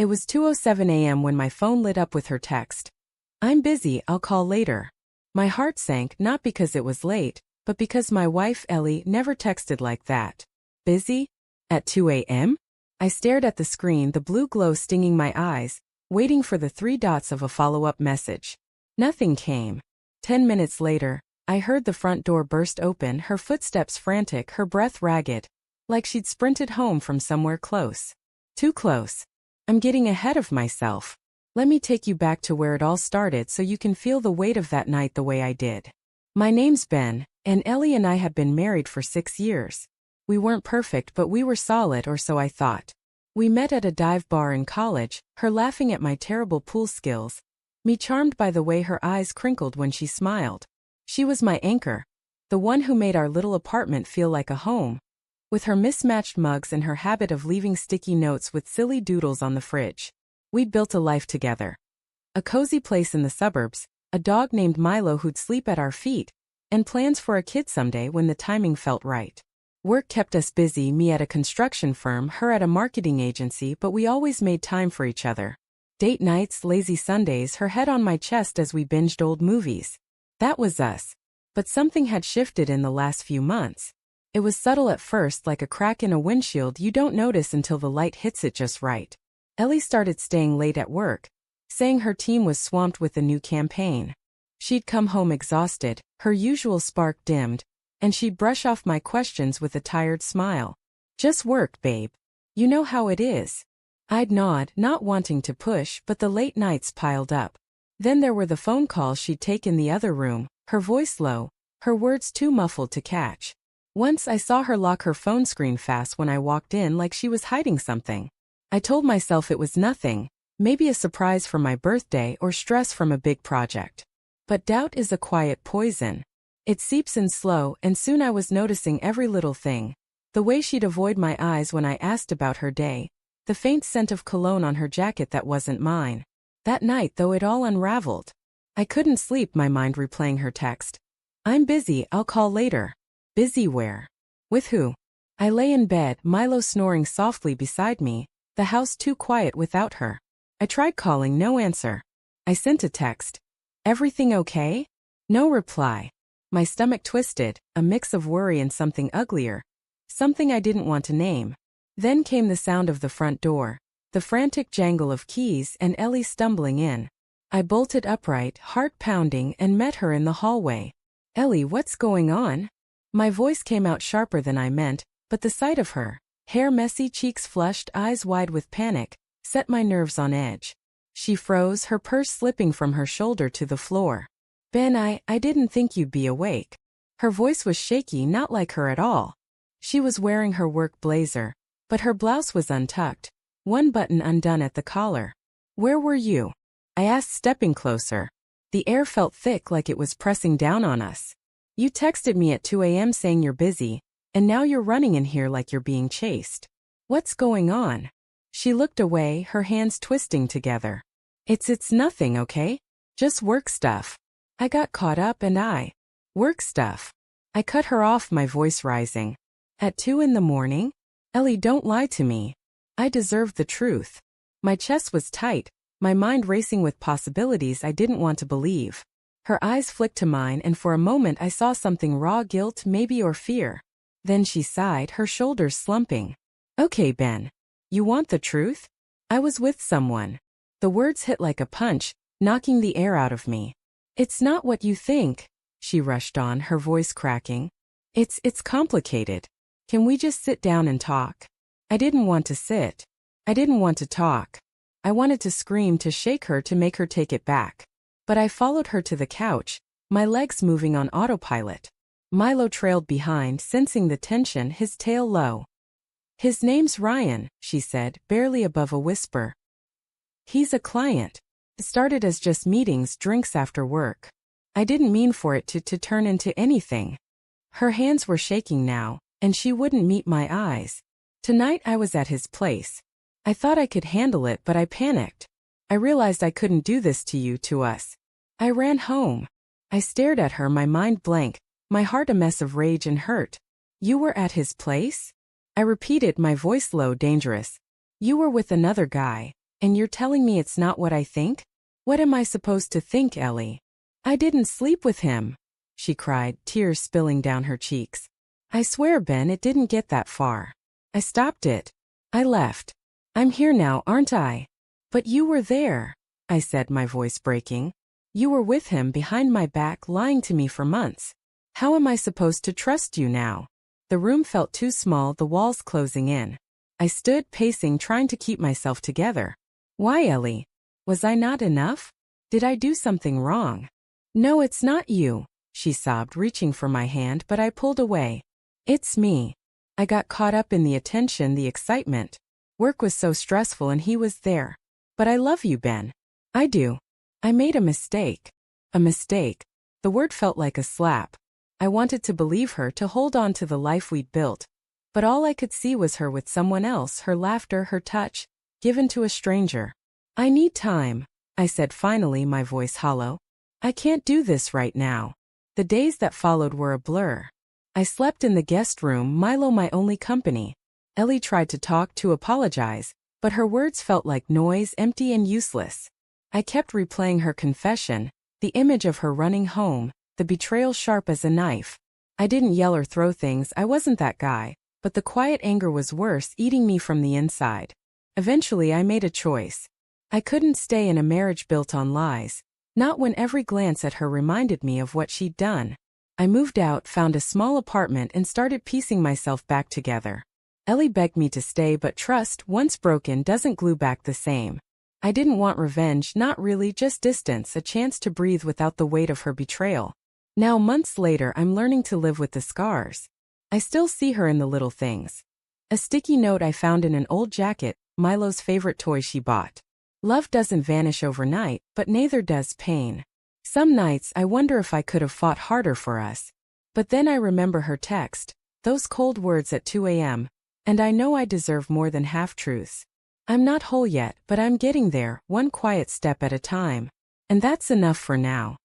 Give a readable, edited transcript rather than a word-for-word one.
It was 2:07 a.m. when my phone lit up with her text. "I'm busy, I'll call later." My heart sank not because it was late, but because my wife Ellie never texted like that. Busy? At 2 a.m.? I stared at the screen, the blue glow stinging my eyes, waiting for the three dots of a follow-up message. Nothing came. 10 minutes later, I heard the front door burst open, her footsteps frantic, her breath ragged, like she'd sprinted home from somewhere close. Too close. I'm getting ahead of myself. Let me take you back to where it all started so you can feel the weight of that night the way I did. My name's Ben, and Ellie and I have been married for 6 years. We weren't perfect, but we were solid, or so I thought. We met at a dive bar in college, her laughing at my terrible pool skills, me charmed by the way her eyes crinkled when she smiled. She was my anchor, the one who made our little apartment feel like a home. With her mismatched mugs and her habit of leaving sticky notes with silly doodles on the fridge. We'd built a life together. A cozy place in the suburbs, a dog named Milo who'd sleep at our feet, and plans for a kid someday when the timing felt right. Work kept us busy, me at a construction firm, her at a marketing agency, but we always made time for each other. Date nights, lazy Sundays, her head on my chest as we binged old movies. That was us. But something had shifted in the last few months. It was subtle at first, like a crack in a windshield you don't notice until the light hits it just right. Ellie started staying late at work, saying her team was swamped with a new campaign. She'd come home exhausted, her usual spark dimmed, and she'd brush off my questions with a tired smile. "Just work, babe. You know how it is." I'd nod, not wanting to push, but the late nights piled up. Then there were the phone calls she'd take in the other room, her voice low, her words too muffled to catch. Once I saw her lock her phone screen fast when I walked in, like she was hiding something. I told myself it was nothing, maybe a surprise for my birthday or stress from a big project. But doubt is a quiet poison. It seeps in slow, and soon I was noticing every little thing. The way she'd avoid my eyes when I asked about her day, the faint scent of cologne on her jacket that wasn't mine. That night, though, it all unraveled. I couldn't sleep, my mind replaying her text. "I'm busy, I'll call later." Busy where? With who? I lay in bed, Milo snoring softly beside me, the house too quiet without her. I tried calling, no answer. I sent a text. "Everything okay?" No reply. My stomach twisted, a mix of worry and something uglier. Something I didn't want to name. Then came the sound of the front door, the frantic jangle of keys, and Ellie stumbling in. I bolted upright, heart pounding, and met her in the hallway. "Ellie, what's going on?" My voice came out sharper than I meant, but the sight of her, hair messy, cheeks flushed, eyes wide with panic, set my nerves on edge. She froze, her purse slipping from her shoulder to the floor. "Ben, I didn't think you'd be awake." Her voice was shaky, not like her at all. She was wearing her work blazer, but her blouse was untucked, one button undone at the collar. "Where were you?" I asked, stepping closer. The air felt thick, like it was pressing down on us. "You texted me at 2 a.m. saying you're busy, and now you're running in here like you're being chased. What's going on?" She looked away, her hands twisting together. It's nothing, okay? Just work stuff." I got caught up and work stuff. I cut her off, my voice rising. "At 2 in the morning? Ellie, don't lie to me. I deserved the truth." My chest was tight, my mind racing with possibilities I didn't want to believe. Her eyes flicked to mine, and for a moment I saw something raw, guilt maybe, or fear. Then she sighed, her shoulders slumping. "Okay, Ben. You want the truth? I was with someone." The words hit like a punch, knocking the air out of me. "It's not what you think," she rushed on, her voice cracking. It's complicated. Can we just sit down and talk?" I didn't want to sit. I didn't want to talk. I wanted to scream, to shake her, to make her take it back. But I followed her to the couch, my legs moving on autopilot. Milo trailed behind, sensing the tension, his tail low. "His name's Ryan," she said, barely above a whisper. "He's a client." It started as just meetings, drinks after work. I didn't mean for it to turn into anything. Her hands were shaking now, and she wouldn't meet my eyes. Tonight I was at his place. I thought I could handle it, but I panicked. I realized I couldn't do this to you, to us. I ran home. I stared at her, my mind blank, my heart a mess of rage and hurt. "You were at his place?" I repeated, my voice low, dangerous. "You were with another guy, And you're telling me it's not what I think? What am I supposed to think, Ellie? I didn't sleep with him, she cried, tears spilling down her cheeks. I swear, Ben, it didn't get that far. I stopped it. I left. I'm here now, aren't I? But you were there, I said, my voice breaking. You were with him behind my back, lying to me for months. How am I supposed to trust you now? The room felt too small, the walls closing in. I stood pacing, trying to keep myself together. Why, Ellie? Was I not enough? Did I do something wrong? No, it's not you, she sobbed, reaching for my hand, but I pulled away. It's me. I got caught up in the attention, the excitement. Work was so stressful and he was there. But I love you, Ben. I do. I made a mistake. A mistake. The word felt like a slap. I wanted to believe her, to hold on to the life we'd built. But all I could see was her with someone else, her laughter, her touch, given to a stranger. I need time, I said finally, my voice hollow. I can't do this right now. The days that followed were a blur. I slept in the guest room, Milo my only company. Ellie tried to talk, to apologize, but her words felt like noise, empty and useless. I kept replaying her confession, the image of her running home, the betrayal sharp as a knife. I didn't yell or throw things, I wasn't that guy, but the quiet anger was worse, eating me from the inside. Eventually I made a choice. I couldn't stay in a marriage built on lies, not when every glance at her reminded me of what she'd done. I moved out, found a small apartment and started piecing myself back together. Ellie begged me to stay, but trust, once broken, doesn't glue back the same. I didn't want revenge, not really, just distance, a chance to breathe without the weight of her betrayal. Now, months later, I'm learning to live with the scars. I still see her in the little things. A sticky note I found in an old jacket, Milo's favorite toy she bought. Love doesn't vanish overnight, but neither does pain. Some nights I wonder if I could have fought harder for us. But then I remember her text, those cold words at 2 a.m., and I know I deserve more than half-truths. I'm not whole yet, but I'm getting there, one quiet step at a time. And that's enough for now.